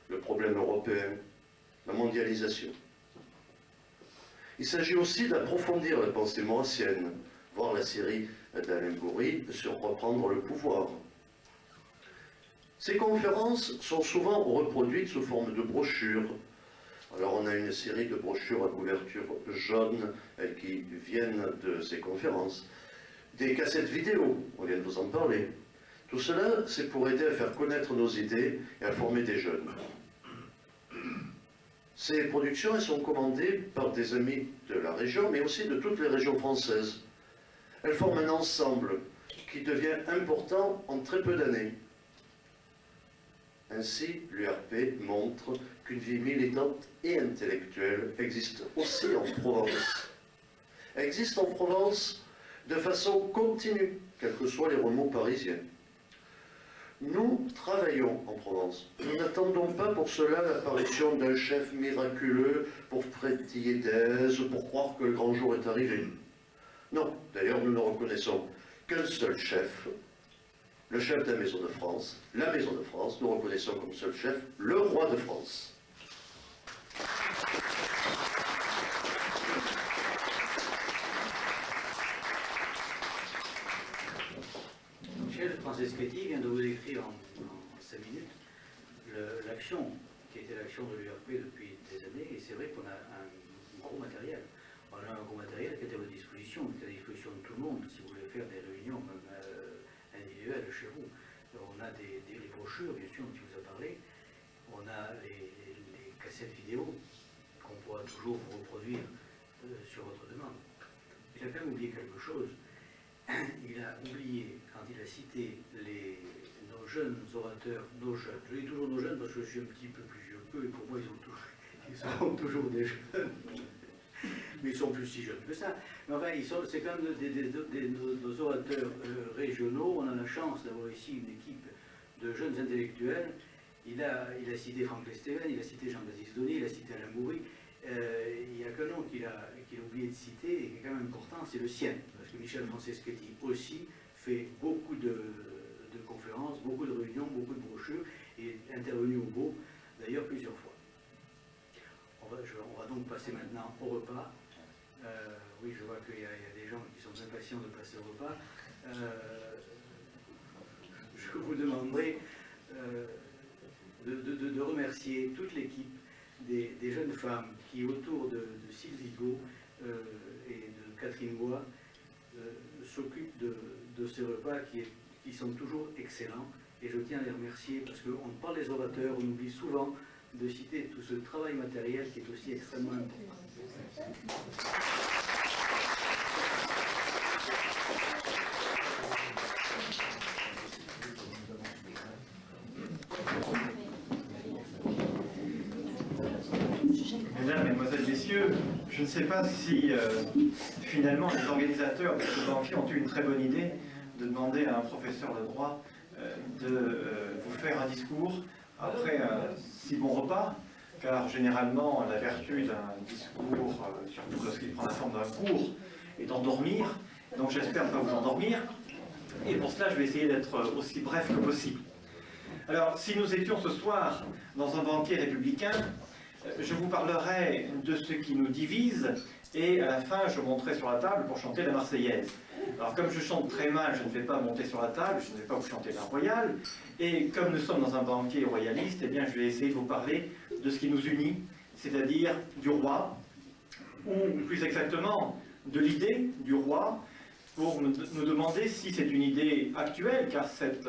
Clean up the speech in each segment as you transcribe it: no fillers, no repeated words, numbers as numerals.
le problème européen, la mondialisation. Il s'agit aussi d'approfondir la pensée mauricienne, voir la série d'Alain Goury sur reprendre le pouvoir. Ces conférences sont souvent reproduites sous forme de brochures. Alors on a une série de brochures à couverture jaune qui viennent de ces conférences. Des cassettes vidéo, on vient de vous en parler. Tout cela, c'est pour aider à faire connaître nos idées et à former des jeunes. Ces productions, elles sont commandées par des amis de la région, mais aussi de toutes les régions françaises. Elles forment un ensemble qui devient important en très peu d'années. Ainsi, l'URP montre qu'une vie militante et intellectuelle existe aussi en Provence. Elle existe en Provence de façon continue, quels que soient les remous parisiens. Nous travaillons en Provence. Nous n'attendons pas pour cela l'apparition d'un chef miraculeux pour frétiller d'aise, pour croire que le grand jour est arrivé. Non, d'ailleurs nous ne reconnaissons qu'un seul chef, le chef de la Maison de France, la Maison de France. Nous reconnaissons comme seul chef le roi de France. Michel Franceschetti vient de vous décrire en 5 minutes l'action qui était l'action de l'URP depuis des années, et c'est vrai qu'on a un gros matériel. On a un gros matériel qui est à votre disposition, qui est à la disposition de tout le monde, si vous voulez faire des réunions même individuelles chez vous. On a des brochures, bien sûr, dont tu vous as parlé. On a les cassettes vidéo qu'on pourra toujours vous reproduire sur votre demande. Il a quand même oublié quelque chose. Il a oublié, quand il a cité nos jeunes orateurs, nos jeunes, je dis toujours nos jeunes parce que je suis un petit peu plus vieux qu'eux, et pour moi ils sont toujours des jeunes, mais ils sont plus si jeunes que ça. Mais enfin, c'est quand même nos orateurs régionaux. On a la chance d'avoir ici une équipe de jeunes intellectuels. Il a cité Franck Lesteven, il a cité Jean-Baptiste Donné, il a cité Alain Goury. Il n'y a qu'un nom qu'il a oublié de citer et qui est quand même important, c'est le sien. Parce que Michel Franceschetti aussi fait beaucoup de conférences, beaucoup de réunions, beaucoup de brochures, et est intervenu au Beau, d'ailleurs plusieurs fois. On va donc passer maintenant au repas. Oui, je vois qu'il y a des gens qui sont impatients de passer au repas. Je vous demanderai de remercier toute l'équipe des jeunes femmes qui, autour de Sylvie Gault et de Catherine Bois, s'occupent de ces repas qui sont toujours excellents. Et je tiens à les remercier parce qu'on parle des orateurs, on oublie souvent de citer tout ce travail matériel qui est aussi extrêmement important. Mesdames, Mesdemoiselles, Messieurs, je ne sais pas si finalement les organisateurs de ce banquet ont eu une très bonne idée de demander à un professeur de droit de vous faire un discours après un si bon repas, car généralement la vertu d'un discours, surtout lorsqu'il prend la forme d'un cours, est d'endormir. Donc j'espère ne pas vous endormir, et pour cela je vais essayer d'être aussi bref que possible. Alors, si nous étions ce soir dans un banquet républicain, je vous parlerai de ce qui nous divise, et à la fin, je monterai sur la table pour chanter la Marseillaise. Alors, comme je chante très mal, je ne vais pas monter sur la table, je ne vais pas vous chanter la royale, et comme nous sommes dans un banquet royaliste, eh bien, je vais essayer de vous parler de ce qui nous unit, c'est-à-dire du roi, ou plus exactement, de l'idée du roi, pour nous demander si c'est une idée actuelle, car cette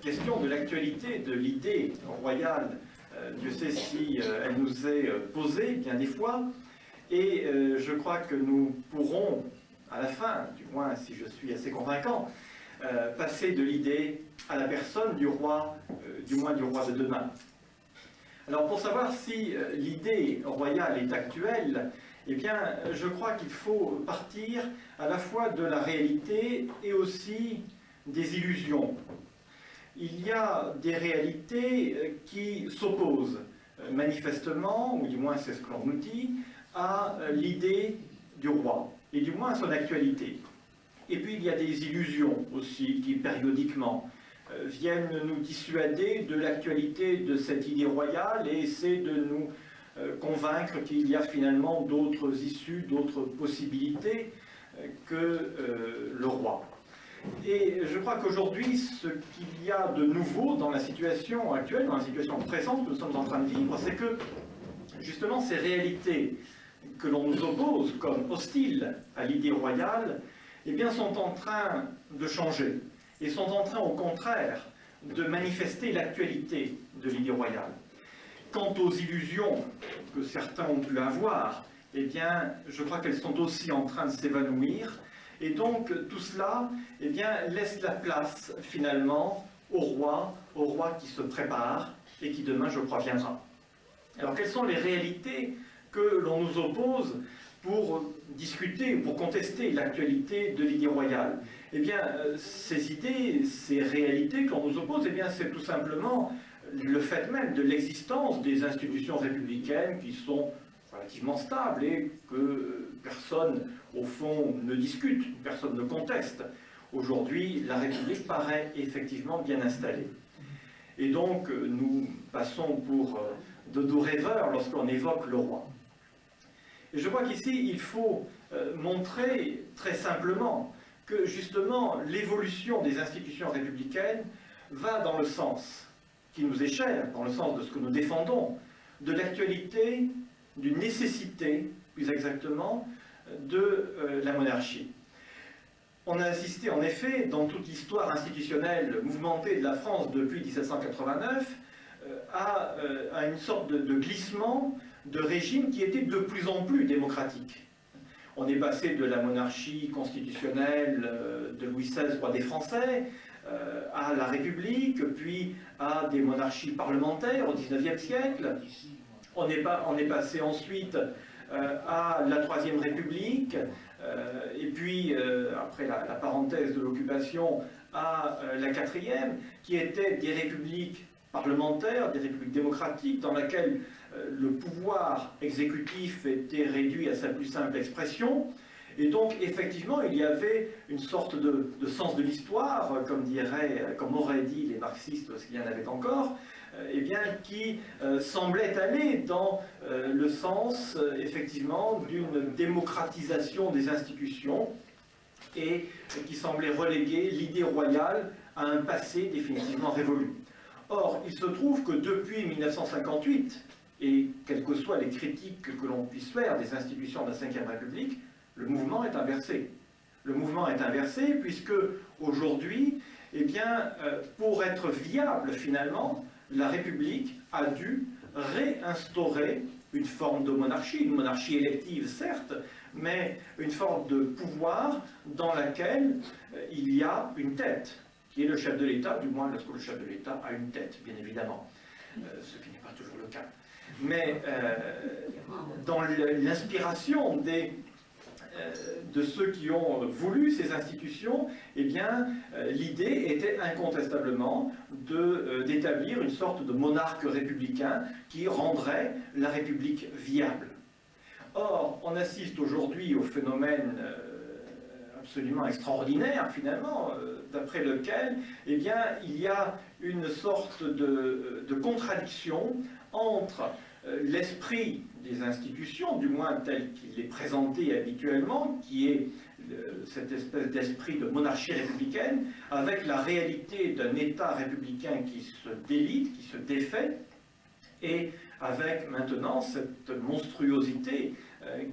question de l'actualité de l'idée royale, Dieu sait si elle nous est posée bien des fois, et je crois que nous pourrons, à la fin, du moins si je suis assez convaincant, passer de l'idée à la personne du roi, du moins du roi de demain. Alors pour savoir si l'idée royale est actuelle, eh bien je crois qu'il faut partir à la fois de la réalité et aussi des illusions. Il y a des réalités qui s'opposent manifestement, ou du moins c'est ce que l'on nous dit, à l'idée du roi, et du moins à son actualité. Et puis il y a des illusions aussi qui périodiquement viennent nous dissuader de l'actualité de cette idée royale et essaient de nous convaincre qu'il y a finalement d'autres issues, d'autres possibilités que le roi. Et je crois qu'aujourd'hui, ce qu'il y a de nouveau dans la situation actuelle, dans la situation présente que nous sommes en train de vivre, c'est que justement ces réalités que l'on nous oppose comme hostiles à l'idée royale, eh bien, sont en train de changer et sont en train au contraire de manifester l'actualité de l'idée royale. Quant aux illusions que certains ont pu avoir, eh bien, je crois qu'elles sont aussi en train de s'évanouir. Et donc, tout cela, eh bien, laisse la place, finalement, au roi qui se prépare et qui, demain, je crois, viendra. Alors, quelles sont les réalités que l'on nous oppose pour discuter, pour contester l'actualité de l'idée royale? Eh bien, ces idées, ces réalités que l'on nous oppose, eh bien, c'est tout simplement le fait même de l'existence des institutions républicaines qui sont relativement stables et que personne, au fond, ne discute, personne ne conteste. Aujourd'hui, la République paraît effectivement bien installée. Et donc, nous passons pour de doux rêveurs lorsqu'on évoque le roi. Et je crois qu'ici, il faut montrer très simplement que, justement, l'évolution des institutions républicaines va dans le sens qui nous est cher, dans le sens de ce que nous défendons, de l'actualité, d'une nécessité, plus exactement, de la monarchie. On a assisté en effet, dans toute l'histoire institutionnelle mouvementée de la France depuis 1789, à une sorte de glissement de régime qui était de plus en plus démocratique. On est passé de la monarchie constitutionnelle de Louis XVI, roi des Français, à la République, puis à des monarchies parlementaires au XIXe siècle. On est passé ensuite à la Troisième République, et puis, après la parenthèse de l'occupation, à la Quatrième, qui étaient des républiques parlementaires, des républiques démocratiques, dans lesquelles le pouvoir exécutif était réduit à sa plus simple expression. Et donc, effectivement, il y avait une sorte de sens de l'histoire, comme auraient dit les marxistes, s'il y en avait encore, eh bien, qui semblait aller dans le sens, effectivement, d'une démocratisation des institutions et qui semblait reléguer l'idée royale à un passé définitivement révolu. Or, il se trouve que depuis 1958, et quelles que soient les critiques que l'on puisse faire des institutions de la Ve République, le mouvement est inversé. Le mouvement est inversé puisque aujourd'hui, eh bien, pour être viable finalement, la République a dû réinstaurer une forme de monarchie, une monarchie élective certes, mais une forme de pouvoir dans laquelle il y a une tête, qui est le chef de l'État, du moins lorsque le chef de l'État a une tête, bien évidemment, ce qui n'est pas toujours le cas. Mais dans l'inspiration de ceux qui ont voulu ces institutions, eh bien, l'idée était incontestablement d'établir une sorte de monarque républicain qui rendrait la République viable. Or, on assiste aujourd'hui au phénomène absolument extraordinaire, finalement, d'après lequel, eh bien, il y a une sorte de contradiction entre l'esprit des institutions, du moins tel qu'il est présenté habituellement, qui est cette espèce d'esprit de monarchie républicaine, avec la réalité d'un État républicain qui se délite, qui se défait, et avec maintenant cette monstruosité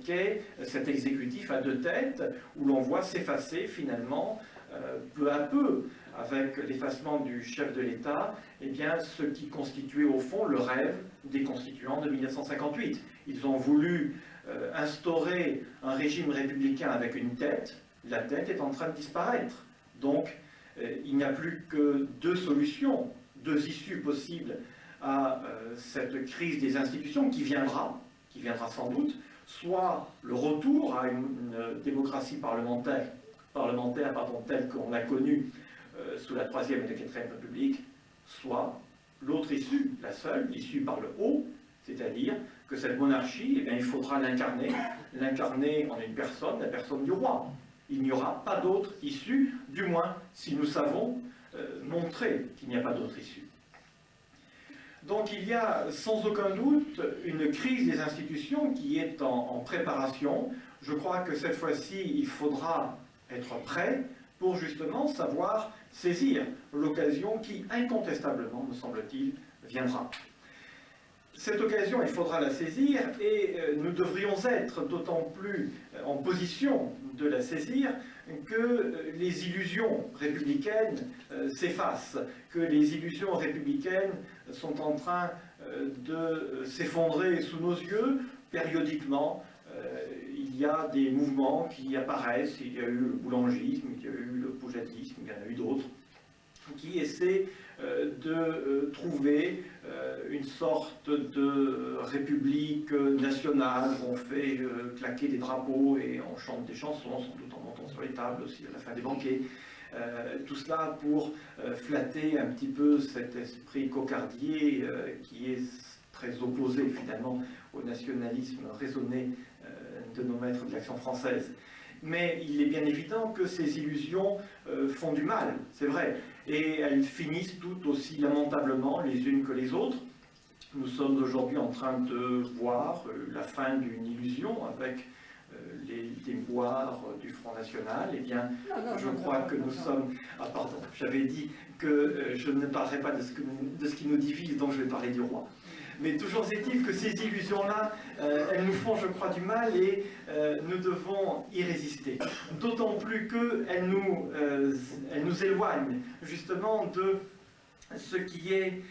qu'est cet exécutif à deux têtes, où l'on voit s'effacer finalement, peu à peu, avec l'effacement du chef de l'État, eh bien, ce qui constituait au fond le rêve des constituants de 1958. Ils ont voulu instaurer un régime républicain avec une tête. La tête est en train de disparaître. Donc, il n'y a plus que deux solutions, deux issues possibles à cette crise des institutions qui viendra sans doute, soit le retour à une démocratie parlementaire telle qu'on l'a connue sous la Troisième et la Quatrième République, soit l'autre issue, la seule, issue par le haut, c'est-à-dire que cette monarchie, eh bien, il faudra l'incarner en une personne, la personne du roi. Il n'y aura pas d'autre issue, du moins si nous savons montrer qu'il n'y a pas d'autre issue. Donc il y a sans aucun doute une crise des institutions qui est en préparation. Je crois que cette fois-ci, il faudra être prêt pour justement savoir saisir l'occasion qui, incontestablement, me semble-t-il, viendra. Cette occasion, il faudra la saisir et nous devrions être d'autant plus en position de la saisir que les illusions républicaines s'effacent, que les illusions républicaines sont en train de s'effondrer sous nos yeux. Périodiquement, il y a des mouvements qui apparaissent, il y a eu le boulangisme, il y a eu le poujadisme, il y en a eu d'autres, qui essaient de trouver une sorte de république nationale où on fait claquer des drapeaux et on chante des chansons, sans doute en montant sur les tables aussi à la fin des banquets. Tout cela pour flatter un petit peu cet esprit cocardier qui est très opposé finalement au nationalisme raisonné de nos maîtres de l'Action française. Mais il est bien évident que ces illusions font du mal, c'est vrai, et elles finissent toutes aussi lamentablement les unes que les autres. Nous sommes aujourd'hui en train de voir la fin d'une illusion avec les déboires du Front National. Eh bien, je crois que nous sommes... Ah pardon, j'avais dit que je ne parlerai pas de ce qui nous divise, donc je vais parler du roi. Mais toujours est-il que ces illusions-là, elles nous font, je crois, du mal et nous devons y résister. D'autant plus qu'elles nous éloignent justement de ce qui est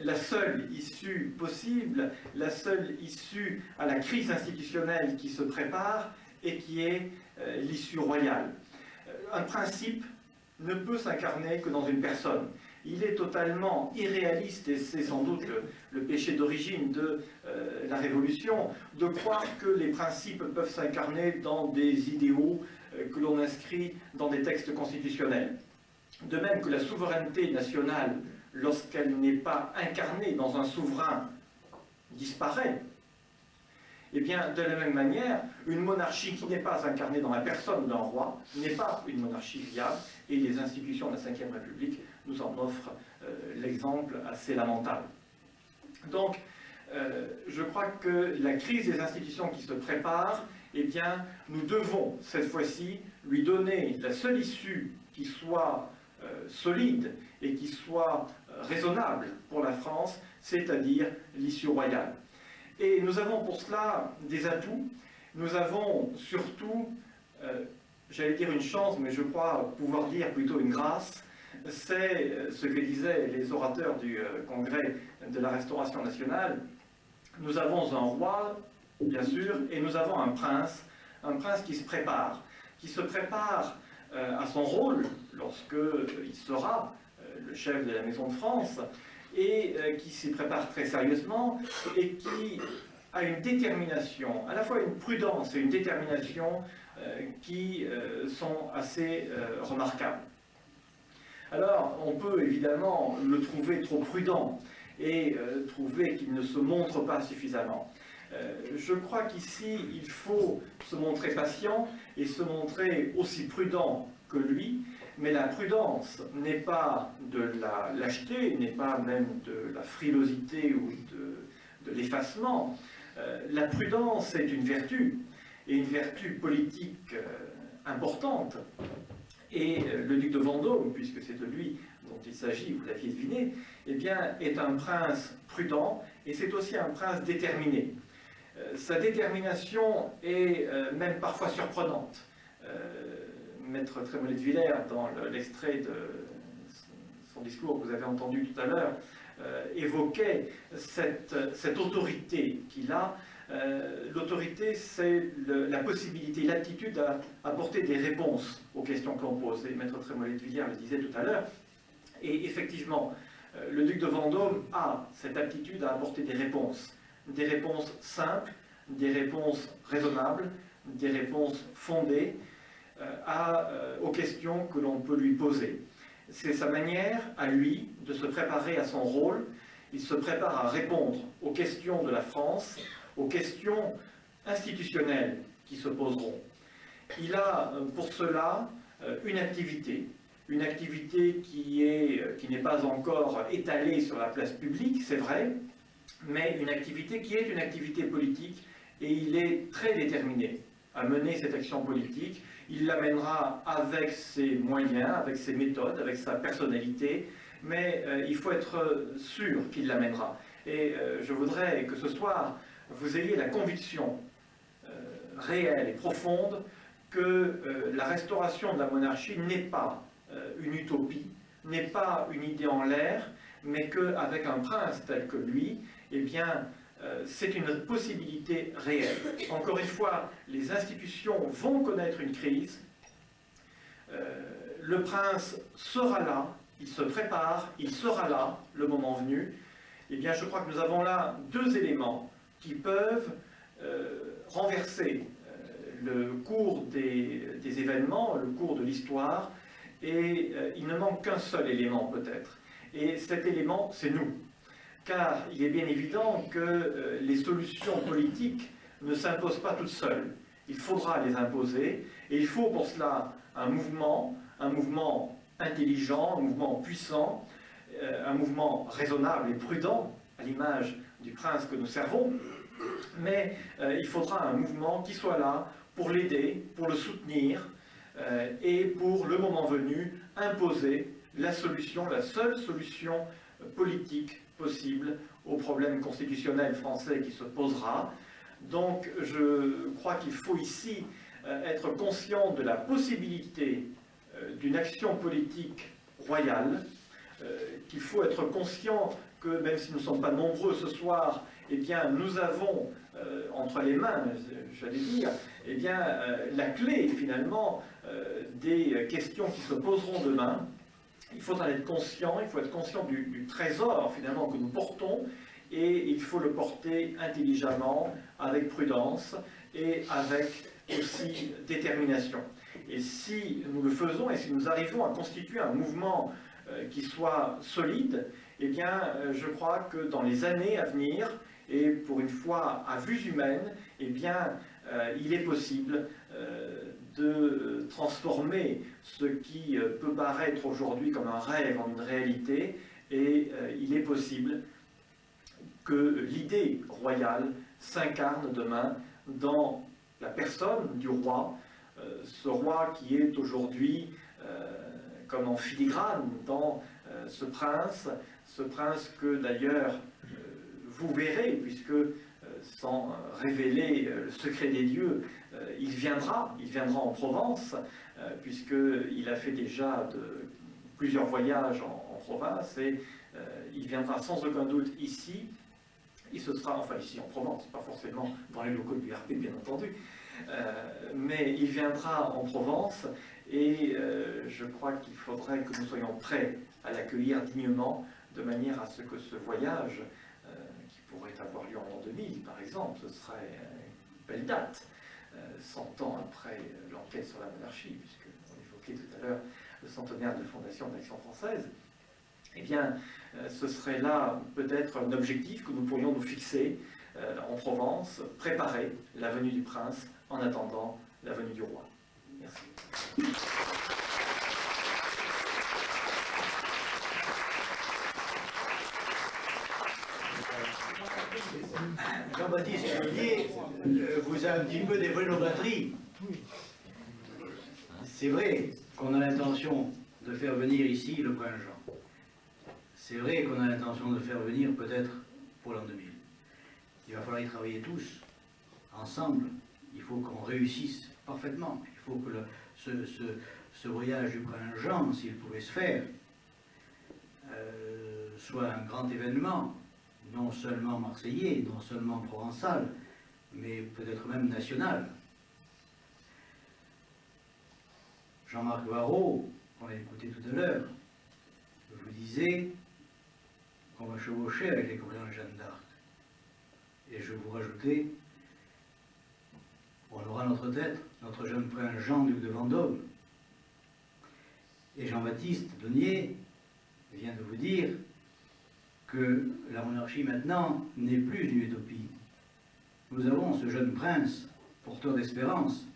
la seule issue possible, la seule issue à la crise institutionnelle qui se prépare et qui est l'issue royale. Un principe ne peut s'incarner que dans une personne. Il est totalement irréaliste, et c'est sans doute le péché d'origine de la Révolution, de croire que les principes peuvent s'incarner dans des idéaux que l'on inscrit dans des textes constitutionnels. De même que la souveraineté nationale, lorsqu'elle n'est pas incarnée dans un souverain, disparaît, eh bien, de la même manière, une monarchie qui n'est pas incarnée dans la personne d'un roi n'est pas une monarchie viable, et les institutions de la Ve République nous en offrent l'exemple assez lamentable. Donc, je crois que la crise des institutions qui se prépare, eh bien, nous devons, cette fois-ci, lui donner la seule issue qui soit solide et qui soit raisonnable pour la France, c'est-à-dire l'issue royale. Et nous avons pour cela des atouts. Nous avons surtout, j'allais dire une chance, mais je crois pouvoir dire plutôt une grâce. C'est ce que disaient les orateurs du Congrès de la Restauration nationale. Nous avons un roi, bien sûr, et nous avons un prince qui se prépare à son rôle lorsqu'il sera le chef de la Maison de France, et qui s'y prépare très sérieusement et qui a une détermination, à la fois une prudence et une détermination qui sont assez remarquables. Alors, on peut évidemment le trouver trop prudent et trouver qu'il ne se montre pas suffisamment. Je crois qu'ici, il faut se montrer patient et se montrer aussi prudent que lui, mais la prudence n'est pas de la lâcheté, n'est pas même de la frilosité ou de l'effacement. La prudence est une vertu, et une vertu politique importante. Et le duc de Vendôme, puisque c'est de lui dont il s'agit, vous l'aviez deviné, eh bien, est un prince prudent, et c'est aussi un prince déterminé. Sa détermination est même parfois surprenante. Maître Trémollet de Villers, dans l'extrait de son discours que vous avez entendu tout à l'heure, évoquait cette autorité qu'il a. L'autorité, c'est la possibilité, l'aptitude à apporter des réponses aux questions que l'on pose. Et Maître Trémollet de Villers le disait tout à l'heure. Et effectivement, le duc de Vendôme a cette aptitude à apporter des réponses simples, des réponses raisonnables, des réponses fondées aux questions que l'on peut lui poser. C'est sa manière, à lui, de se préparer à son rôle. Il se prépare à répondre aux questions de la France, aux questions institutionnelles qui se poseront. il a pour cela une activité qui n'est pas encore étalée sur la place publique, c'est vrai, mais une activité qui est une activité politique, et il est très déterminé à mener cette action politique. Il l'amènera avec ses moyens, avec ses méthodes, avec sa personnalité, mais il faut être sûr qu'il l'amènera. Et je voudrais que ce soir, vous ayez la conviction réelle et profonde que la restauration de la monarchie n'est pas une utopie, n'est pas une idée en l'air, mais qu'avec un prince tel que lui, eh bien, c'est une possibilité réelle. Encore une fois, les institutions vont connaître une crise. Le prince sera là, il se prépare, il sera là, le moment venu. Eh bien, je crois que nous avons là deux éléments qui peuvent renverser le cours des événements, le cours de l'histoire, et il ne manque qu'un seul élément peut-être. Et cet élément, c'est nous. Car il est bien évident que les solutions politiques ne s'imposent pas toutes seules. Il faudra les imposer, et il faut pour cela un mouvement intelligent, un mouvement puissant, un mouvement raisonnable et prudent, à l'image du prince que nous servons, mais il faudra un mouvement qui soit là pour l'aider, pour le soutenir, et pour, le moment venu, imposer la solution, la seule solution politique possible au problème constitutionnel français qui se posera. Donc je crois qu'il faut ici être conscient de la possibilité d'une action politique royale, qu'il faut être conscient que même si nous ne sommes pas nombreux ce soir, eh bien nous avons entre les mains, j'allais dire, eh bien la clé finalement des questions qui se poseront demain. Il faut en être conscient, il faut être conscient du trésor finalement que nous portons, et il faut le porter intelligemment, avec prudence et avec aussi détermination. Et si nous le faisons, et si nous arrivons à constituer un mouvement qui soit solide, eh bien je crois que dans les années à venir, et pour une fois à vue humaine, eh bien il est possible de transformer ce qui peut paraître aujourd'hui comme un rêve en une réalité, et il est possible que l'idée royale s'incarne demain dans la personne du roi, ce roi qui est aujourd'hui comme en filigrane dans ce prince que d'ailleurs vous verrez, puisque sans révéler le secret des dieux, il viendra en Provence, puisqu'il a fait déjà plusieurs voyages en province, et il viendra sans aucun doute ici. Il se sera, enfin ici en Provence, pas forcément dans les locaux du RP bien entendu, mais il viendra en Provence, et je crois qu'il faudrait que nous soyons prêts à l'accueillir dignement, de manière à ce que ce voyage, qui pourrait avoir lieu en l'an 2000 par exemple, ce serait une belle date, 100 ans après l'enquête sur la monarchie, puisqu'on évoquait tout à l'heure le centenaire de fondation de l'Action française, eh bien, ce serait là peut-être un objectif que nous pourrions nous fixer en Provence, préparer la venue du prince en attendant la venue du roi. Merci. Jean-Baptiste Chevalier vous a un petit peu dévoilé nos batteries. C'est vrai qu'on a l'intention de faire venir ici le prince Jean. C'est vrai qu'on a l'intention de faire venir peut-être pour l'an 2000. Il va falloir y travailler tous, ensemble. Il faut qu'on réussisse parfaitement. Il faut que ce voyage du prince Jean, s'il pouvait se faire, soit un grand événement, non seulement marseillais, non seulement provençal, mais peut-être même national. Jean-Marc Varro, qu'on a écouté tout à l'heure, vous disait qu'on va chevaucher avec les copains de Jeanne d'Arc. Et je vous rajoutais, on aura notre tête, notre jeune prince Jean, duc de Vendôme. Et Jean-Baptiste Denier vient de vous dire que la monarchie maintenant n'est plus une utopie. Nous avons ce jeune prince, porteur d'espérance,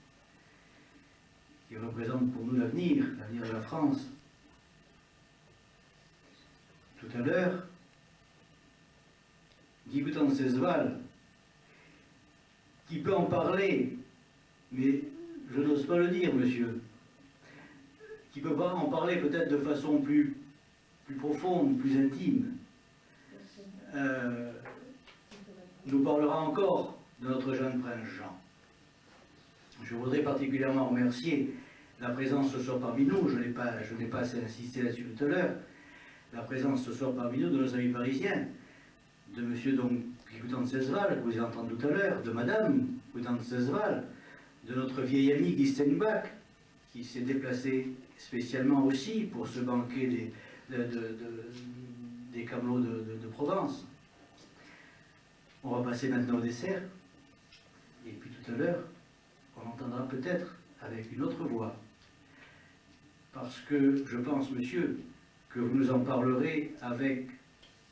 qui représente pour nous l'avenir de la France. Tout à l'heure, Guy Boutang-Cesval, qui peut en parler, mais je n'ose pas le dire, monsieur, qui peut pas en parler peut-être de façon plus profonde, plus intime, nous parlera encore de notre jeune prince Jean. Je voudrais particulièrement remercier la présence ce soir parmi nous, je n'ai pas assez insisté là-dessus tout à l'heure, la présence ce soir parmi nous de nos amis parisiens, de monsieur donc Guy Boutang-Cesval, que vous avez entendu tout à l'heure, de madame Boutang-Cesval, de notre vieil ami Guy Steinbach, qui s'est déplacé spécialement aussi pour ce banquet des camelots de Provence. On va passer maintenant au dessert, et puis tout à l'heure, on entendra peut-être avec une autre voix, parce que je pense, monsieur, que vous nous en parlerez avec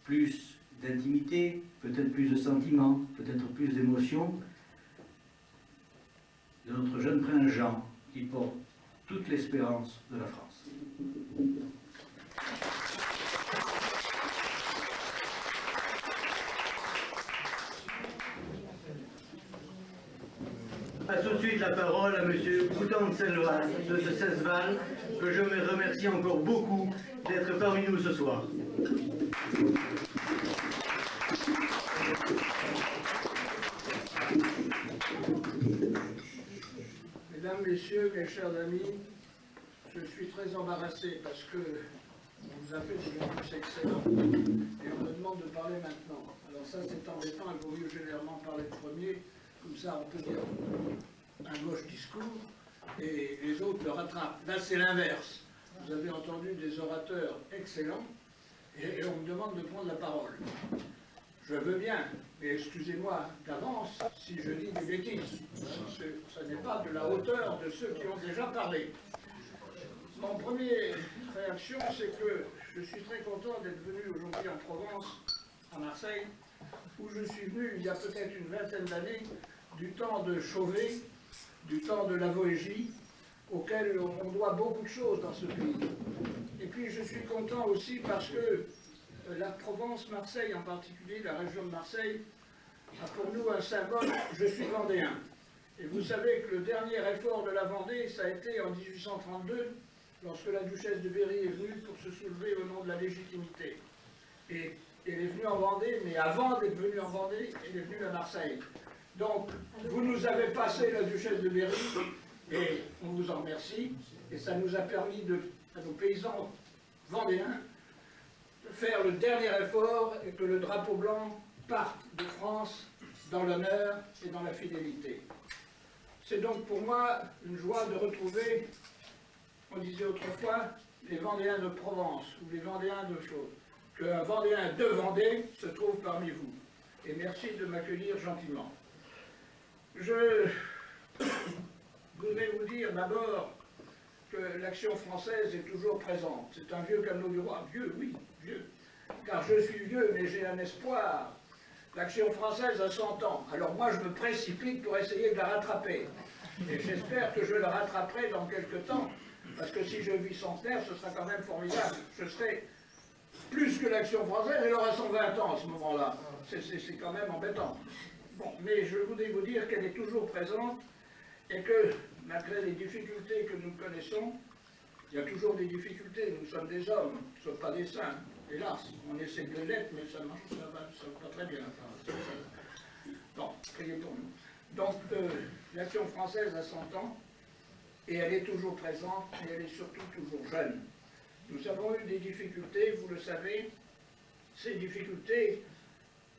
plus d'intimité, peut-être plus de sentiments, peut-être plus d'émotion, de notre jeune prince Jean, qui porte toute l'espérance de la France. passe tout de suite la parole à M. Boutang-Cesval, que je me remercie encore beaucoup d'être parmi nous ce soir. Mesdames, Messieurs, mes chers amis, je suis très embarrassé parce que on nous a fait des réponses excellentes et on me demande de parler maintenant. Alors ça, c'est embêtant, il vaut mieux généralement parler le premier, comme ça on peut dire un moche discours et les autres le rattrapent. Là, c'est l'inverse. Vous avez entendu des orateurs excellents et on me demande de prendre la parole. Je veux bien, mais excusez-moi d'avance si je dis des bêtises. Ce n'est pas de la hauteur de ceux qui ont déjà parlé. Mon première réaction, c'est que je suis très content d'être venu aujourd'hui en Provence, à Marseille, où je suis venu il y a peut-être une vingtaine d'années, du temps de Chauvet, du temps de la Voégie, auquel on doit beaucoup de choses dans ce pays. Et puis je suis content aussi parce que la Provence, Marseille en particulier, la région de Marseille, a pour nous un symbole, je suis vendéen. Et vous savez que le dernier effort de la Vendée, ça a été en 1832, lorsque la duchesse de Berry est venue pour se soulever au nom de la légitimité. Et elle est venue en Vendée, mais avant d'être venue en Vendée, elle est venue à Marseille. Donc, vous nous avez passé la duchesse de Berry, et on vous en remercie, et ça nous a permis à nos paysans vendéens de faire le dernier effort et que le drapeau blanc parte de France dans l'honneur et dans la fidélité. C'est donc pour moi une joie de retrouver, on disait autrefois, les Vendéens de Provence, ou les Vendéens de choses, qu'un Vendéen de Vendée se trouve parmi vous. Et merci de m'accueillir gentiment. Je voudrais vous dire d'abord que l'action française est toujours présente. C'est un vieux camelot du roi. Vieux, oui, vieux. Car je suis vieux, mais j'ai un espoir. L'action française a 100 ans. Alors moi, je me précipite pour essayer de la rattraper. Et j'espère que je la rattraperai dans quelques temps. Parce que si je vis centenaire, ce sera quand même formidable. Je serai plus que l'action française, elle aura 120 ans à ce moment-là. C'est quand même embêtant. Bon, mais je voudrais vous dire qu'elle est toujours présente et que, malgré les difficultés que nous connaissons, il y a toujours des difficultés. Nous sommes des hommes, nous ne sommes pas des saints. Hélas, on essaie de l'être, mais ça marche, ça va pas très bien. Enfin, bon, priez pour nous. Donc, l'action française a 100 ans, et elle est toujours présente, et elle est surtout toujours jeune. Nous avons eu des difficultés, vous le savez. Ces difficultés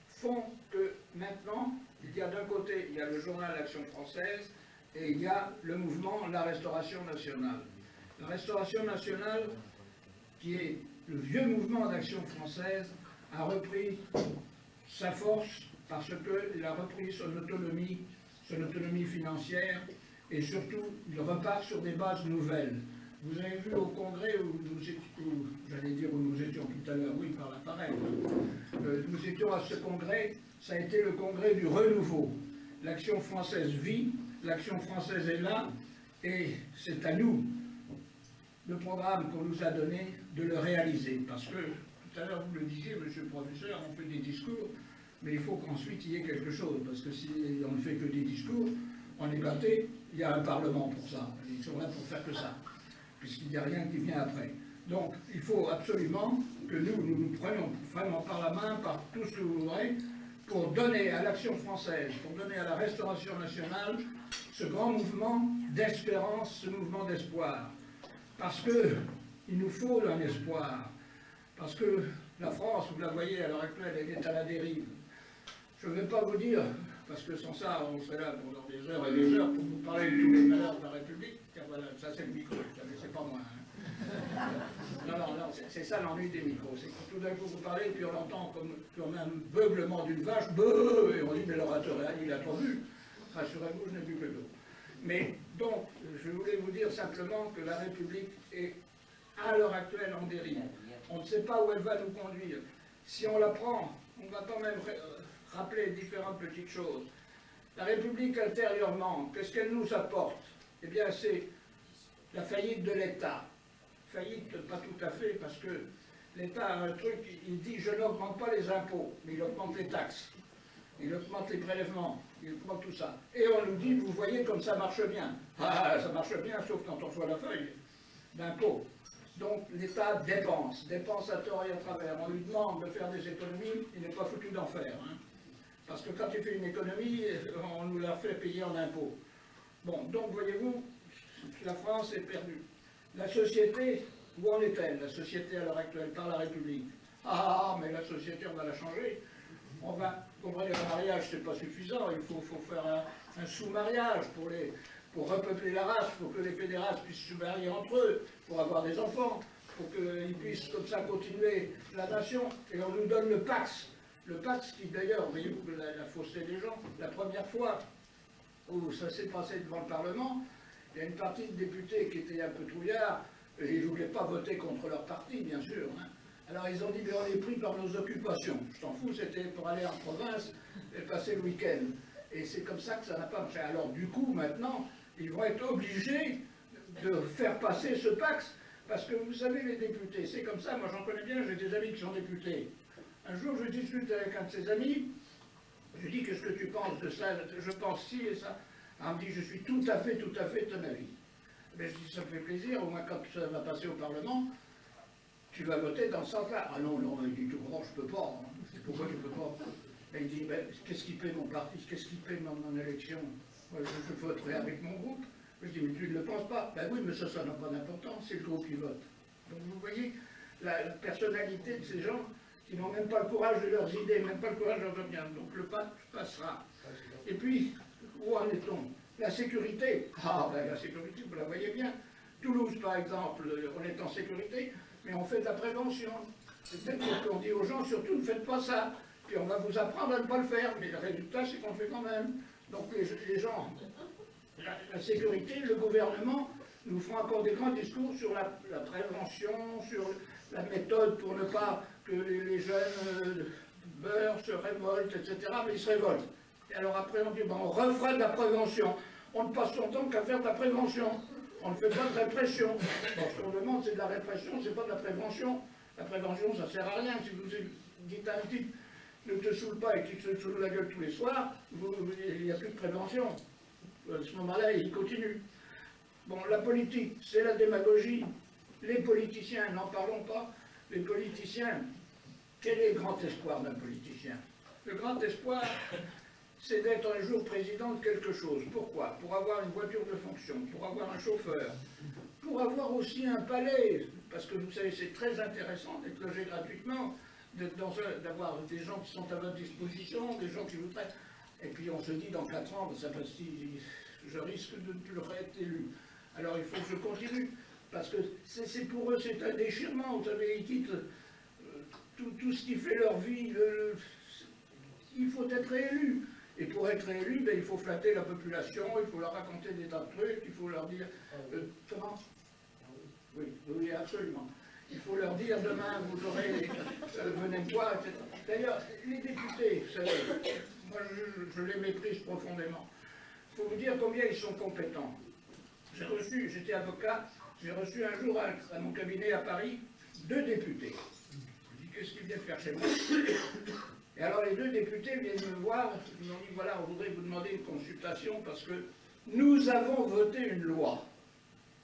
font que maintenant, il y a d'un côté, il y a le journal Action française, et il y a le mouvement La Restauration nationale. La Restauration nationale, qui est le vieux mouvement d'action française, a repris sa force parce qu'il a repris son autonomie financière, et surtout, il repart sur des bases nouvelles. Vous avez vu au congrès où nous étions tout à l'heure, oui, par l'appareil, nous étions à ce congrès, ça a été le congrès du renouveau. L'action française vit, l'action française est là, Et c'est à nous, le programme qu'on nous a donné, de le réaliser. Parce que, tout à l'heure, vous le disiez, monsieur le professeur, on fait des discours, mais il faut qu'ensuite il y ait quelque chose. Parce que si on ne fait que des discours, on est gâté, il y a un parlement pour ça. Ils sont là pour faire que ça, puisqu'il n'y a rien qui vient après. Donc, il faut absolument que nous prenions vraiment par la main, par tout ce que vous voudrez, pour donner à l'action française, pour donner à la Restauration nationale ce grand mouvement d'espérance, ce mouvement d'espoir. Parce qu'il nous faut un espoir. Parce que la France, vous la voyez à l'heure actuelle, elle est à la dérive. Je ne vais pas vous dire, parce que sans ça, on serait là pendant des heures et des heures pour vous parler de tous les malheurs de la République. Car voilà, ça c'est le micro, vous savez, c'est pas moi. Hein. Non, c'est ça l'ennui des micros. C'est que tout d'un coup vous parlez, et puis on entend comme un beuglement d'une vache, beuh, et on dit, mais l'orateur, il a trop bu. Rassurez-vous, je n'ai bu que l'eau. Mais donc, je voulais vous dire simplement que la République est à l'heure actuelle en dérive. On ne sait pas où elle va nous conduire. Si on la prend, on va quand même rappeler différentes petites choses. La République intérieurement, qu'est-ce qu'elle nous apporte? Eh bien, c'est la faillite de l'État. Faillite, pas tout à fait, parce que l'État a un truc, il dit je n'augmente pas les impôts, mais il augmente les taxes, il augmente les prélèvements, il augmente tout ça. Et on nous dit, vous voyez comme ça marche bien. Ah, ça marche bien, sauf quand on reçoit la feuille d'impôt. Donc l'État dépense à tort et à travers. On lui demande de faire des économies, il n'est pas foutu d'en faire. Hein. Parce que quand il fait une économie, on nous la fait payer en impôts. Bon, donc voyez-vous, la France est perdue. La société, où en est-elle, la société à l'heure actuelle, par la République? Ah, mais la société, on va la changer. On va, vous comprenez, le mariage, c'est pas suffisant, il faut faire un sous-mariage pour repeupler la race, pour que les fédérasses puissent se marier entre eux, pour avoir des enfants, pour qu'ils puissent comme ça continuer la nation. Et on nous donne le Pax. Le Pax qui d'ailleurs, voyez-vous, la fausseté des gens, la première fois où ça s'est passé devant le Parlement, il y a une partie de députés qui étaient un peu trouillards, et ils ne voulaient pas voter contre leur parti, bien sûr. Hein. Alors ils ont dit, mais on est pris par nos occupations. Je t'en fous, c'était pour aller en province et passer le week-end. Et c'est comme ça que ça n'a pas marché. Alors du coup, maintenant, ils vont être obligés de faire passer ce Pax, parce que vous savez, les députés, c'est comme ça, moi j'en connais bien, j'ai des amis qui sont députés. Un jour, je discute avec un de ses amis, je dis, qu'est-ce que tu penses de ça? Je pense ci et ça. Alors, il me dit, je suis tout à fait de ton avis. Mais je dis, ça me fait plaisir, au moins quand ça va passer au Parlement, tu vas voter dans ce sens-là. Ah non, il dit, tout grand, je peux pas. Hein. Je dis, pourquoi tu peux pas? Et il dit, ben, qu'est-ce qui paie mon parti? Qu'est-ce qui paie mon élection? Moi, je voterai avec mon groupe. Je dis, mais tu ne le penses pas? Ben oui, mais ça n'a pas d'importance, c'est le groupe qui vote. Donc vous voyez la personnalité de ces gens qui n'ont même pas le courage de leurs idées, même pas le courage de leurs opinions. Donc le pacte passera. Et puis, où en est-on? La sécurité. Ah, ben la sécurité, vous la voyez bien. Toulouse, par exemple, on est en sécurité, mais on fait de la prévention. C'est-à-dire qu'on dit aux gens, surtout, ne faites pas ça. Puis on va vous apprendre à ne pas le faire, mais le résultat, c'est qu'on le fait quand même. Donc les gens, la sécurité, le gouvernement, nous feront encore des grands discours sur la prévention, sur la méthode pour ne pas que les jeunes meurent, se révoltent, etc. Mais ils se révoltent. Et alors après, on dit, bon, on refera de la prévention. On ne passe son temps qu'à faire de la prévention. On ne fait pas de répression. Bon, ce qu'on demande, c'est de la répression, c'est pas de la prévention. La prévention, ça ne sert à rien. Si vous dites à un type, ne te saoule pas et qu'il se saoule la gueule tous les soirs, il n'y a plus de prévention. À ce moment-là, il continue. Bon, la politique, c'est la démagogie. Les politiciens, n'en parlons pas. Les politiciens, quel est le grand espoir d'un politicien? Le grand espoir, c'est d'être un jour président de quelque chose. Pourquoi? Pour avoir une voiture de fonction, pour avoir un chauffeur, pour avoir aussi un palais, parce que vous savez, c'est très intéressant d'être logé gratuitement, d'avoir des gens qui sont à votre disposition, des gens qui vous traitent. Et puis on se dit, dans 4 ans, ça passe, je risque de ne plus être élu. Alors il faut que je continue, parce que c'est pour eux, c'est un déchirement. Vous savez, ils quittent tout ce qui fait leur vie. Il faut être élu. Et pour être élu, ben, il faut flatter la population, il faut leur raconter des tas de trucs, il faut leur dire... comment? Oui, absolument. Il faut leur dire, demain, vous aurez... venez me voir, etc. D'ailleurs, les députés, vous savez, moi je les méprise profondément. Il faut vous dire combien ils sont compétents. j'étais avocat, j'ai reçu un jour à mon cabinet à Paris 2 députés. Je dis, qu'est-ce qu'ils viennent faire chez moi? Et alors les 2 députés viennent me voir, ils m'ont dit, voilà, on voudrait vous demander une consultation parce que nous avons voté une loi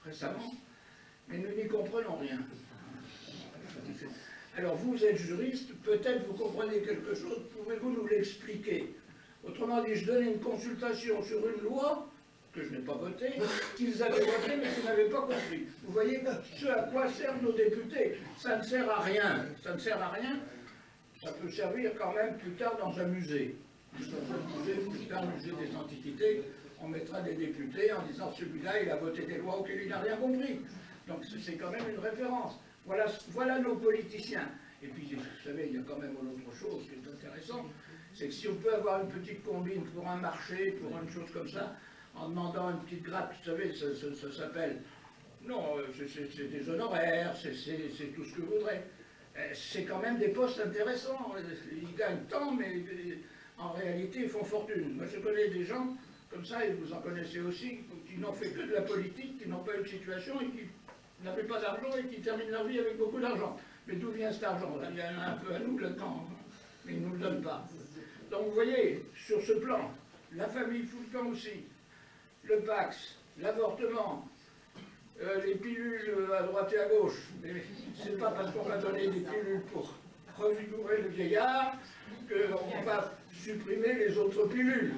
récemment, mais nous n'y comprenons rien. Alors vous êtes juriste, peut-être vous comprenez quelque chose, pouvez-vous nous l'expliquer? Autrement dit, je donnais une consultation sur une loi que je n'ai pas votée, qu'ils avaient votée mais qu'ils n'avaient pas compris. Vous voyez ce à quoi servent nos députés? Ça ne sert à rien. Ça ne sert à rien. Ça peut servir quand même plus tard dans un musée. Dans un musée, plus tard, le musée des Antiquités, on mettra des députés en disant celui-là, il a voté des lois auxquelles il n'a rien compris. Donc c'est quand même une référence. Voilà nos politiciens. Et puis, vous savez, il y a quand même une autre chose qui est intéressante, c'est que si on peut avoir une petite combine pour un marché, pour une chose comme ça, en demandant une petite grappe, vous savez, ça s'appelle... Non, c'est des honoraires, c'est tout ce que vous voudrez. C'est quand même des postes intéressants. Ils gagnent tant, mais en réalité, ils font fortune. Moi, je connais des gens comme ça, et vous en connaissez aussi, qui n'ont fait que de la politique, qui n'ont pas eu de situation et qui n'avaient pas d'argent et qui terminent leur vie avec beaucoup d'argent. Mais d'où vient cet argent? Il y en a un peu à nous là-dedans, mais ils ne nous le donnent pas. Donc vous voyez, sur ce plan, la famille fout le camp aussi, le Pax, l'avortement, les pilules à droite et à gauche. Mais c'est pas parce qu'on va donner des pilules pour revigorer le vieillard qu'on va supprimer les autres pilules.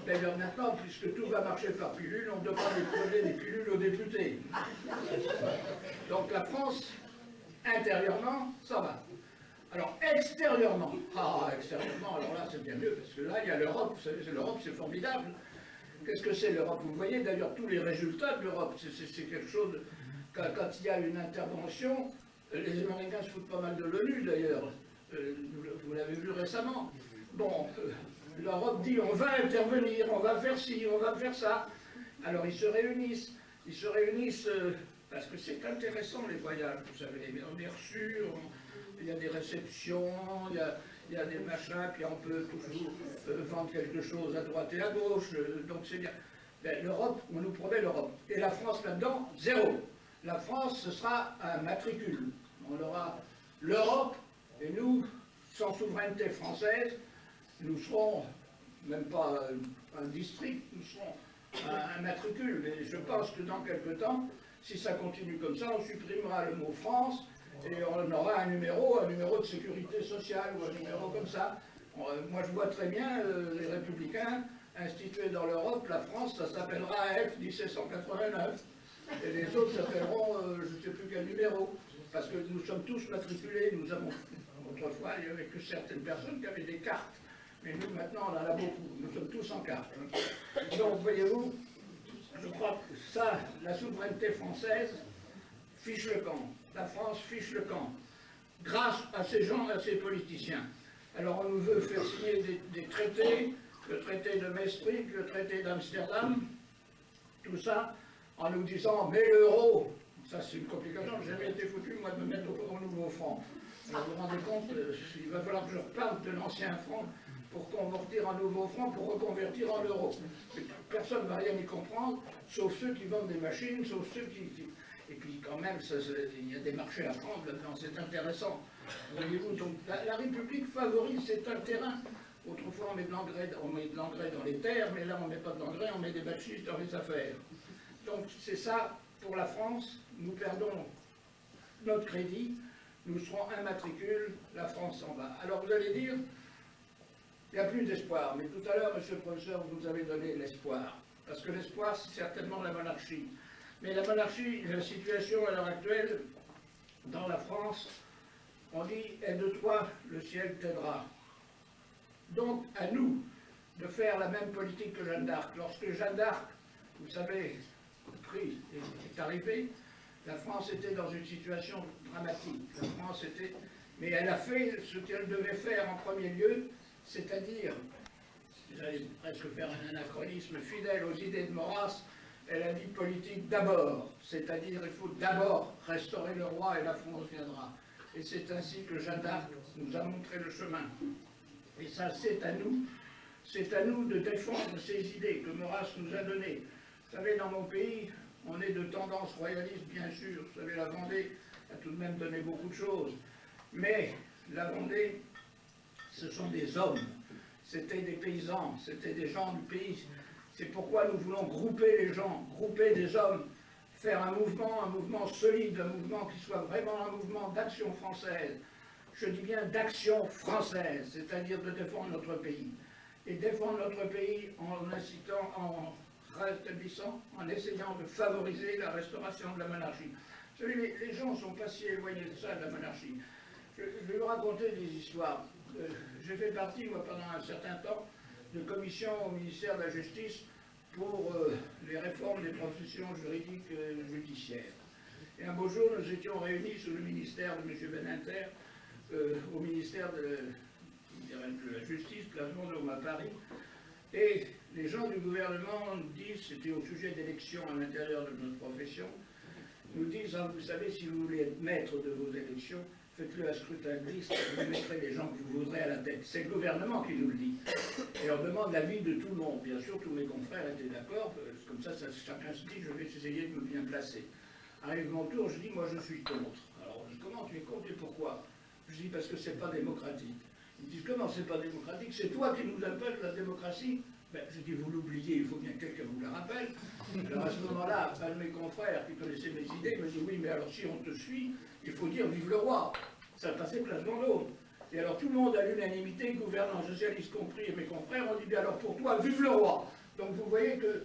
D'ailleurs maintenant, puisque tout va marcher par pilule, on devra donner des pilules aux députés. Donc la France, intérieurement, ça va. Alors extérieurement, alors là c'est bien mieux, parce que là il y a l'Europe, vous savez, l'Europe c'est formidable. Qu'est-ce que c'est l'Europe? Vous voyez d'ailleurs tous les résultats de l'Europe, c'est quelque chose, quand il y a une intervention, les Américains se foutent pas mal de l'ONU d'ailleurs, vous l'avez vu récemment. Bon, l'Europe dit on va intervenir, on va faire ci, on va faire ça. Alors ils se réunissent parce que c'est intéressant les voyages, vous savez, on est reçus, il y a des réceptions, il y a des machins, puis on peut toujours vendre quelque chose à droite et à gauche, donc c'est bien. Ben, l'Europe, on nous promet l'Europe. Et la France là-dedans, zéro. La France, ce sera un matricule. On aura l'Europe, et nous, sans souveraineté française, nous serons, même pas un district, nous serons un matricule. Mais je pense que dans quelque temps, si ça continue comme ça, on supprimera le mot France, et on aura un numéro de sécurité sociale, ou un numéro comme ça. Moi je vois très bien les Républicains institués dans l'Europe, la France, ça s'appellera AF 1789, et les autres s'appelleront je ne sais plus quel numéro, parce que nous sommes tous matriculés, nous avons, autrefois il n'y avait que certaines personnes qui avaient des cartes, mais nous maintenant on en a beaucoup, nous sommes tous en carte. Donc voyez-vous, je crois que ça, la souveraineté française fiche le camp. La France fiche le camp, grâce à ces gens, à ces politiciens. Alors on nous veut faire signer des traités, le traité de Maastricht, le traité d'Amsterdam, tout ça, en nous disant, mais l'euro, ça c'est une complication, j'ai jamais été foutu, moi, de me mettre au nouveau franc. Alors vous vous rendez compte, il va falloir que je reparte de l'ancien franc pour convertir en nouveau franc, pour reconvertir en euro. Personne ne va rien y comprendre, sauf ceux qui vendent des machines, sauf ceux qui... Et puis quand même, il y a des marchés à prendre là-dedans, c'est intéressant. Voyez-vous, donc la République favorise, c'est un terrain. Autrefois on met de l'engrais dans les terres, mais là on ne met pas de l'engrais, on met des bâchisses dans les affaires. Donc c'est ça, pour la France, nous perdons notre crédit, nous serons un matricule, la France s'en va. Alors vous allez dire, il n'y a plus d'espoir, mais tout à l'heure, monsieur le professeur, vous nous avez donné l'espoir. Parce que l'espoir, c'est certainement la monarchie. Mais la monarchie, la situation à l'heure actuelle, dans la France, on dit « aide-toi, le ciel t'aidera ». Donc, à nous de faire la même politique que Jeanne d'Arc. Lorsque Jeanne d'Arc, vous savez, le prix est arrivé, la France était dans une situation dramatique. La France était... Mais elle a fait ce qu'elle devait faire en premier lieu, c'est-à-dire, j'allais presque faire un anachronisme fidèle aux idées de Maurras, elle a dit politique d'abord, c'est-à-dire il faut d'abord restaurer le roi et la France viendra. Et c'est ainsi que Jeanne d'Arc nous a montré le chemin. Et ça, c'est à nous de défendre ces idées que Maurras nous a données. Vous savez, dans mon pays, On est de tendance royaliste, bien sûr. Vous savez, la Vendée a tout de même donné beaucoup de choses. Mais la Vendée, ce sont des hommes. C'était des paysans, c'était des gens du pays. C'est pourquoi nous voulons grouper les gens, grouper des hommes, faire un mouvement solide, un mouvement qui soit vraiment un mouvement d'action française. Je dis bien d'action française, c'est-à-dire de défendre notre pays. Et défendre notre pays en incitant, en rétablissant, en essayant de favoriser la restauration de la monarchie. Vous savez, les gens ne sont pas si éloignés de ça, de la monarchie. Je vais vous raconter des histoires. J'ai fait partie, moi, pendant un certain temps, de commission au ministère de la Justice pour les réformes des professions juridiques judiciaires. Et un beau jour, nous étions réunis sous le ministère de M. Beninter, au ministère de la Justice, place Vendôme à Paris, et les gens du gouvernement nous disent, c'était au sujet d'élections à l'intérieur de notre profession, nous disent, hein, vous savez, si vous voulez être maître de vos élections, faites-le à scrutin glisse, vous mettrez les gens que vous voudrez à la tête. C'est le gouvernement qui nous le dit. Et on demande l'avis de tout le monde. Bien sûr, tous mes confrères étaient d'accord, comme ça, chacun se dit, je vais essayer de me bien placer. Arrive mon tour, je dis, moi je suis contre. Alors, je dis, comment tu es contre et pourquoi? Je dis, parce que c'est pas démocratique. Ils me disent, comment c'est pas démocratique? C'est toi qui nous appelles la démocratie? Ben, je dis, vous l'oubliez, il faut bien que quelqu'un vous la rappelle. Alors à ce moment-là, un de mes confrères qui connaissait mes idées me dit, oui, mais alors si on te suit, il faut dire vive le roi. Ça passait place Vendôme. Et alors tout le monde, à l'unanimité, gouvernants socialistes compris et mes confrères, ont dit, bien alors pour toi, vive le roi. Donc vous voyez que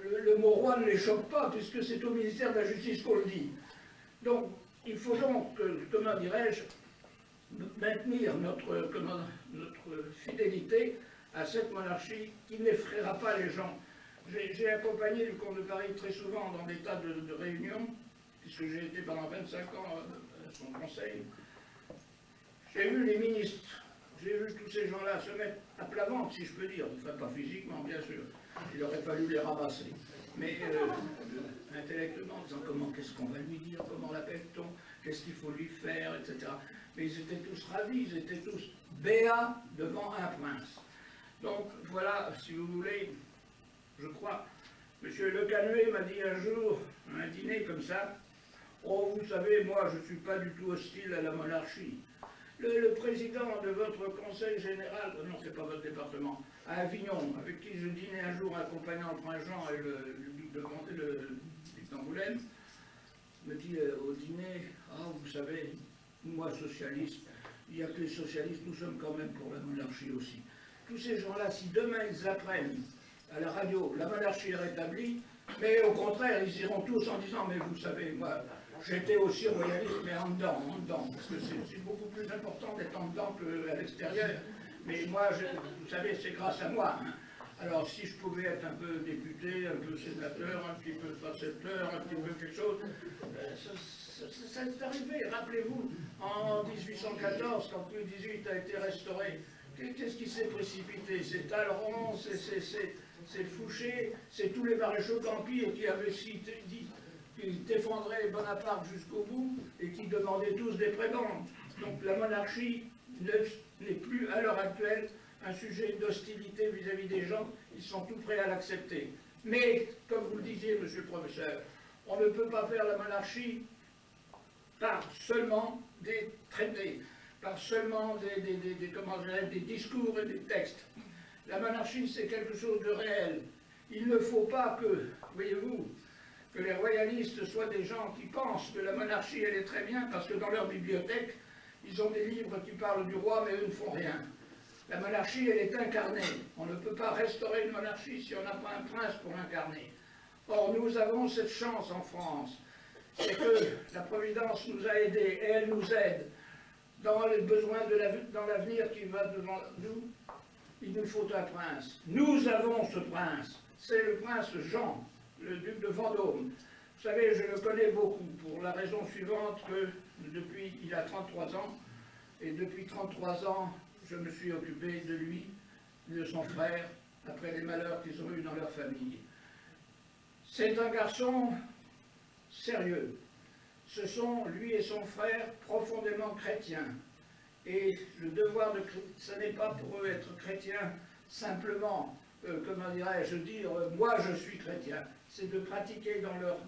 le mot roi ne les choque pas, puisque c'est au ministère de la Justice qu'on le dit. Donc il faut donc, comment dirais-je, maintenir notre fidélité à cette monarchie qui n'effraiera pas les gens. J'ai accompagné le comte de Paris très souvent dans des tas de réunions, puisque j'ai été pendant 25 ans à son conseil. J'ai vu les ministres, j'ai vu tous ces gens-là se mettre à plat ventre, si je peux dire, enfin pas physiquement, bien sûr. Il aurait fallu les ramasser. Mais intellectuellement, en disant comment, qu'est-ce qu'on va lui dire, comment l'appelle-t-on, qu'est-ce qu'il faut lui faire, etc. Mais ils étaient tous ravis, ils étaient tous béats devant un prince. Donc voilà, si vous voulez, je crois, M. Le Canuet m'a dit un jour, à un dîner comme ça, oh, vous savez, moi, je ne suis pas du tout hostile à la monarchie. Le président de votre conseil général, non, c'est pas votre département, à Avignon, avec qui je dînais un jour accompagnant le prince Jean et le duc d'Angoulême, me dit au dîner, ah, vous savez, moi, socialiste, il n'y a que les socialistes, nous sommes quand même pour la monarchie aussi. Tous ces gens-là, si demain ils apprennent à la radio, la monarchie est rétablie, mais au contraire, ils iront tous en disant, mais vous savez, moi, j'étais aussi royaliste, mais en dedans, parce que c'est beaucoup plus important d'être en dedans qu'à l'extérieur. Mais moi, vous savez, c'est grâce à moi. Hein. Alors, si je pouvais être un peu député, un peu sénateur, un petit peu facetteur, un petit peu quelque chose, ça est arrivé. Rappelez-vous, en 1814, quand Louis XVIII a été restauré, qu'est-ce qui s'est précipité? C'est Talleyrand, c'est Fouché, c'est tous les maréchaux d'Empire qui avaient dit qui défendraient Bonaparte jusqu'au bout et qui demandaient tous des prébendes. Donc la monarchie n'est plus, à l'heure actuelle, un sujet d'hostilité vis-à-vis des gens, ils sont tout prêts à l'accepter. Mais, comme vous le disiez, monsieur le professeur, on ne peut pas faire la monarchie par seulement des traités, par seulement des discours et des textes. La monarchie, c'est quelque chose de réel. Il ne faut pas que, voyez-vous, que les royalistes soient des gens qui pensent que la monarchie, elle est très bien, parce que dans leur bibliothèque, ils ont des livres qui parlent du roi, mais eux ne font rien. La monarchie, elle est incarnée. On ne peut pas restaurer une monarchie si on n'a pas un prince pour l'incarner. Or, nous avons cette chance en France. C'est que la Providence nous a aidés, et elle nous aide. Dans les besoins dans l'avenir qui va devant nous, il nous faut un prince. Nous avons ce prince. C'est le prince Jean, le duc de Vendôme. Vous savez, je le connais beaucoup, pour la raison suivante que depuis, il a 33 ans, et depuis 33 ans, je me suis occupé de lui, de son frère, après les malheurs qu'ils ont eus dans leur famille. C'est un garçon sérieux. Ce sont, lui et son frère, profondément chrétiens. Et le devoir de ce n'est pas pour eux être chrétiens simplement, comment dirais-je, dire « moi je suis chrétien ». C'est de pratiquer dans leur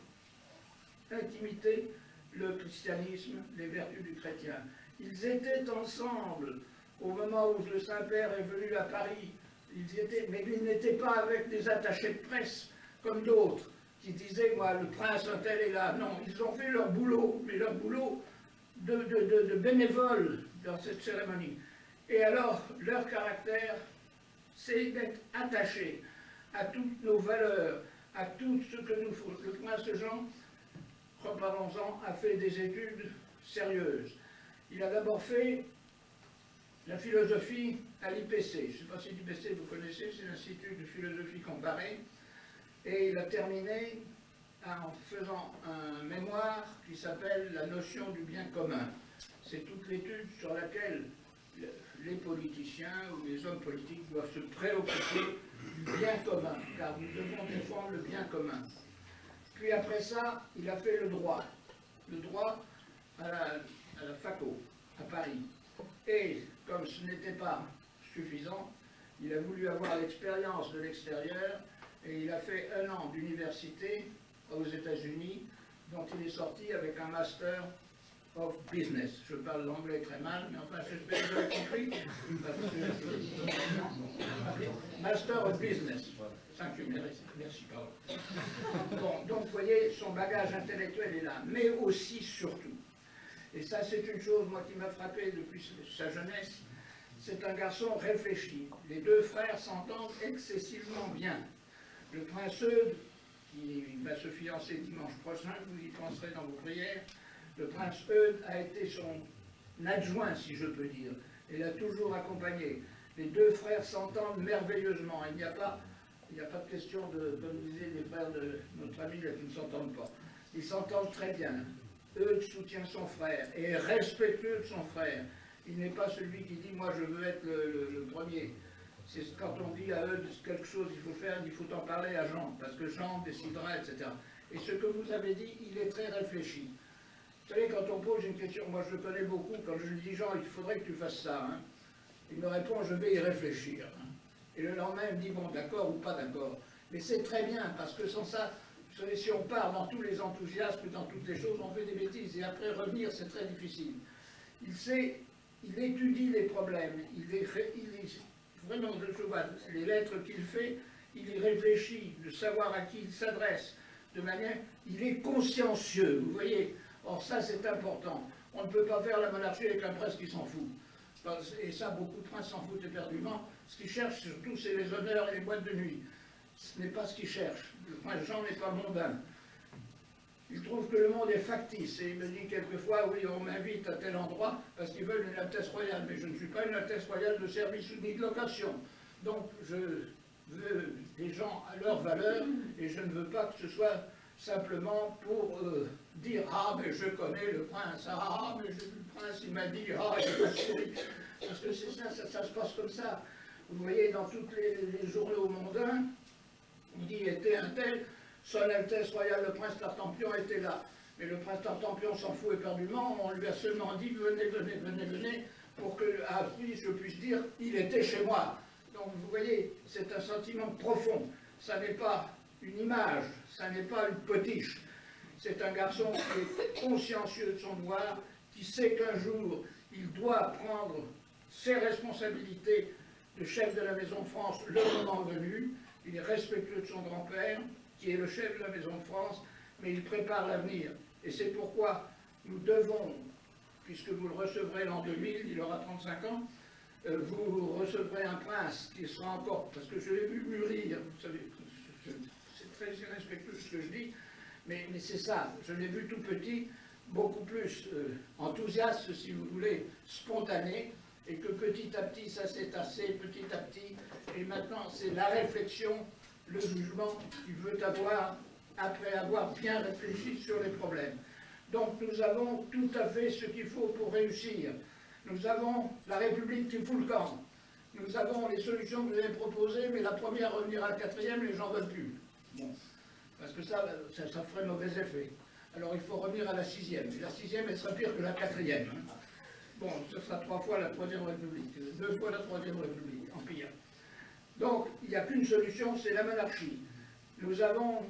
intimité le christianisme, les vertus du chrétien. Ils étaient ensemble au moment où le Saint-Père est venu à Paris. Mais ils n'étaient pas avec des attachés de presse comme d'autres qui disaient, moi, le prince un tel est là. Non, ils ont fait leur boulot, mais leur boulot de bénévoles dans cette cérémonie. Et alors, leur caractère, c'est d'être attachés à toutes nos valeurs, à tout ce que nous faut. Le prince Jean, reparlons-en, a fait des études sérieuses. Il a d'abord fait la philosophie à l'IPC. Je ne sais pas si l'IPC vous connaissez, c'est l'Institut de philosophie comparée. Et il a terminé en faisant un mémoire qui s'appelle La notion du bien commun. C'est toute l'étude sur laquelle les politiciens ou les hommes politiques doivent se préoccuper du bien commun, car nous devons défendre le bien commun. Puis après ça, il a fait le droit à la Faco, à Paris. Et comme ce n'était pas suffisant, il a voulu avoir l'expérience de l'extérieur et il a fait 1 an d'université aux États-Unis, dont il est sorti avec un Master of Business. Je parle l'anglais très mal, mais enfin j'espère que vous avez compris. Master of Business. Merci, Paul. Bon, donc vous voyez, son bagage intellectuel est là, mais aussi surtout. Et ça, c'est une chose, moi, qui m'a frappé depuis sa jeunesse. C'est un garçon réfléchi. Les 2 frères s'entendent excessivement bien. Le prince Eudes, qui va se fiancer dimanche prochain, vous y penserez dans vos prières, le prince Eudes a été son adjoint, si je peux dire, et l'a toujours accompagné. Les 2 frères s'entendent merveilleusement. Il n'y a pas de question de, comme disaient les frères de notre ami, là, qui ne s'entendent pas. Ils s'entendent très bien. Eudes soutient son frère et est respectueux de son frère. Il n'est pas celui qui dit « moi je veux être le premier ». C'est quand on dit à Eudes quelque chose il faut faire, il faut en parler à Jean, parce que Jean décidera, etc. Et ce que vous avez dit, il est très réfléchi. Vous savez, quand on pose une question, moi je le connais beaucoup, quand je lui dis « Jean, il faudrait que tu fasses ça hein », il me répond « je vais y réfléchir hein ». Et le lendemain, il me dit « bon, d'accord ou pas d'accord ». Mais c'est très bien, parce que sans ça, vous savez, si on part dans tous les enthousiasmes, dans toutes les choses, on fait des bêtises, et après revenir, c'est très difficile. Il étudie les problèmes, vraiment, je vois, les lettres qu'il fait, il y réfléchit, de savoir à qui il s'adresse, de manière, il est consciencieux, vous voyez. Or ça, c'est important. On ne peut pas faire la monarchie avec un prince qui s'en fout. Et ça, beaucoup de princes s'en foutent éperdument. Ce qu'ils cherchent, surtout, c'est les honneurs et les boîtes de nuit. Ce n'est pas ce qu'ils cherchent. Le prince Jean n'est pas mondain. Il trouve que le monde est factice. Et il me dit quelquefois, oui, on m'invite à tel endroit parce qu'ils veulent une Altesse royale. Mais je ne suis pas une Altesse royale de service ni de location. Donc, je veux des gens à leur valeur et je ne veux pas que ce soit simplement pour dire « Ah, mais je connais le prince. Ah, mais le prince, il m'a dit « Ah, il m'a souri. » Parce que c'est ça, ça se passe comme ça. Vous voyez, dans tous les journaux mondains, on dit « était un tel ». Son Altesse royale, le prince Tartampion, était là. Mais le prince Tartampion s'en fout éperdument, on lui a seulement dit « venez, venez, venez, venez », pour qu'à lui je puisse dire « il était chez moi ». Donc vous voyez, c'est un sentiment profond. Ça n'est pas une image, ça n'est pas une potiche. C'est un garçon qui est consciencieux de son devoir, qui sait qu'un jour, il doit prendre ses responsabilités de chef de la Maison de France le moment venu. Il est respectueux de son grand-père, qui est le chef de la Maison de France, mais il prépare l'avenir. Et c'est pourquoi nous devons, puisque vous le recevrez l'an 2000, il aura 35 ans, vous recevrez un prince qui sera encore, parce que je l'ai vu mûrir, vous savez, c'est très irrespectueux ce que je dis, mais c'est ça, je l'ai vu tout petit, beaucoup plus enthousiaste, si vous voulez, spontané, et que petit à petit, ça s'est tassé, petit à petit, et maintenant c'est la réflexion, le jugement qu'il veut avoir après avoir bien réfléchi sur les problèmes. Donc nous avons tout à fait ce qu'il faut pour réussir. Nous avons la République qui fout le camp. Nous avons les solutions que vous avez proposées, mais la première revenir à la 4e, les gens ne veulent plus. Bon. Parce que ça ferait mauvais effet. Alors il faut revenir à la 6e. Et la 6e, elle sera pire que la 4e. Hein. Bon, ce sera 3 fois la 3e République, 2 fois la 3e République, en pire. Donc, il n'y a qu'une solution, c'est la monarchie. Nous avons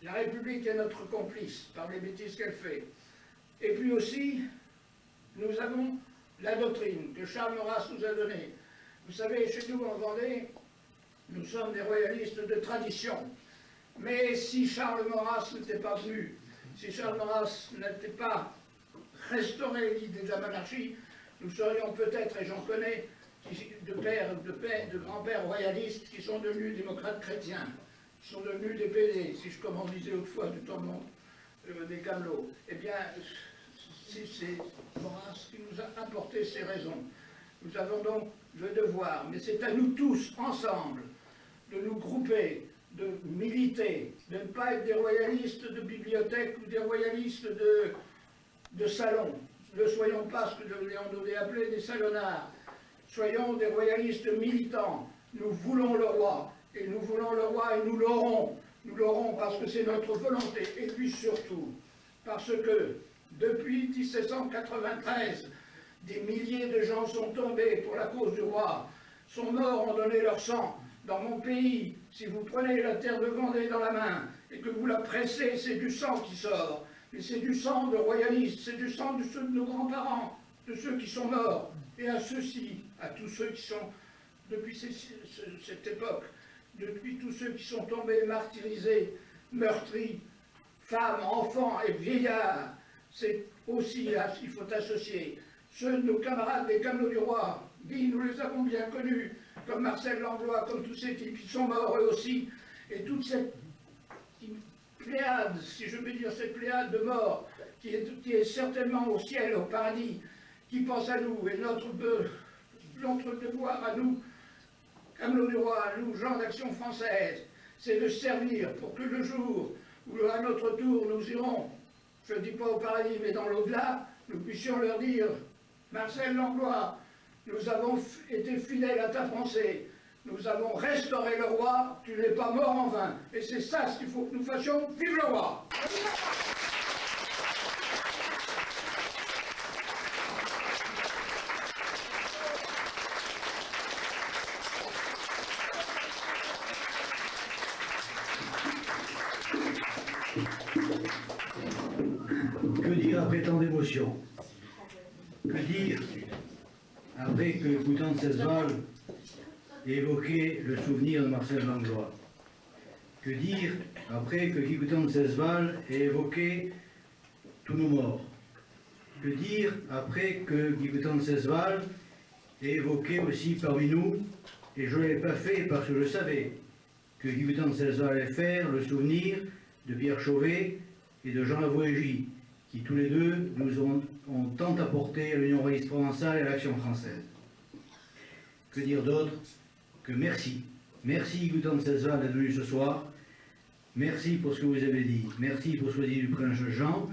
La République est notre complice par les bêtises qu'elle fait. Et puis aussi, nous avons la doctrine que Charles Maurras nous a donnée. Vous savez, chez nous en Vendée, nous sommes des royalistes de tradition. Mais si Charles Maurras n'était pas venu, si Charles Maurras n'était pas restauré l'idée de la monarchie, nous serions peut-être, et j'en connais, de grands-pères royalistes qui sont devenus démocrates chrétiens, qui sont devenus des PD, si je comme on disait autrefois du temps des Camelots. Eh bien, c'est Maurras qui nous a apporté ces raisons. Nous avons donc le devoir, mais c'est à nous tous, ensemble, de nous grouper, de militer, de ne pas être des royalistes de bibliothèque ou des royalistes de salon. Ne soyons pas ce que Léon Daudet appelait des salonnards. Soyons des royalistes militants. Nous voulons le roi. Et nous voulons le roi et nous l'aurons. Nous l'aurons parce que c'est notre volonté. Et puis surtout, parce que depuis 1793, des milliers de gens sont tombés pour la cause du roi, sont morts, ont donné leur sang. Dans mon pays, si vous prenez la terre de Vendée dans la main et que vous la pressez, c'est du sang qui sort. Et c'est du sang de royalistes, c'est du sang de ceux de nos grands-parents, de ceux qui sont morts. Et à ceux-ci, à tous ceux qui sont, depuis cette époque, depuis tous ceux qui sont tombés martyrisés, meurtris, femmes, enfants et vieillards, c'est aussi là qu'il faut associer ceux de nos camarades des Camelots du Roi. Oui, nous les avons bien connus, comme Marcel Langlois, comme tous ces types qui sont morts eux aussi, et toute cette pléiade, si je peux dire cette pléiade de morts, qui est certainement au ciel, au paradis, qui pense à nous, et notre devoir à nous, Camelots du Roi, à nous, gens d'Action française, c'est de servir pour que le jour où à notre tour nous irons, je ne dis pas au paradis, mais dans l'au-delà, nous puissions leur dire, Marcel Langlois, nous avons été fidèles à ta pensée, nous avons restauré le roi, tu n'es pas mort en vain. Et c'est ça ce qu'il faut que nous fassions. Vive le roi! Que dire après tant d'émotions? Que dire après que, écoutant Cesval, évoquer le souvenir de Marcel Langlois? Que dire après que Guy Coutan de Cesval ait évoqué tous nos morts? Que dire après que Guy Coutan de Cesval ait évoqué aussi parmi nous, et je ne l'ai pas fait parce que je savais que Guy Coutan de Cesval allait faire, le souvenir de Pierre Chauvet et de Jean Lavoégie, qui tous les deux nous ont tant apporté à l'Union royaliste provençale et à l'Action française. Que dire d'autre que merci. Merci Guy Coutan de Cesval d'être venu ce soir. Merci pour ce que vous avez dit. Merci pour ce que vous avez dit du prince Jean,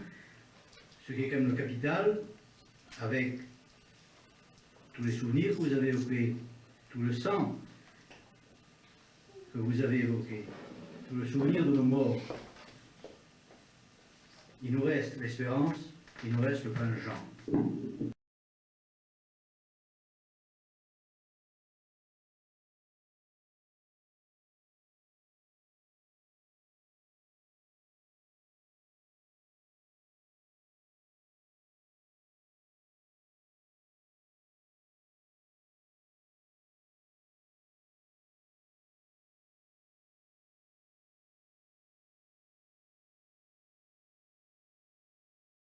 ce qui est quand même le capital, avec tous les souvenirs que vous avez évoqués, tout le sang que vous avez évoqué, tout le souvenir de nos morts. Il nous reste l'espérance, il nous reste le prince Jean.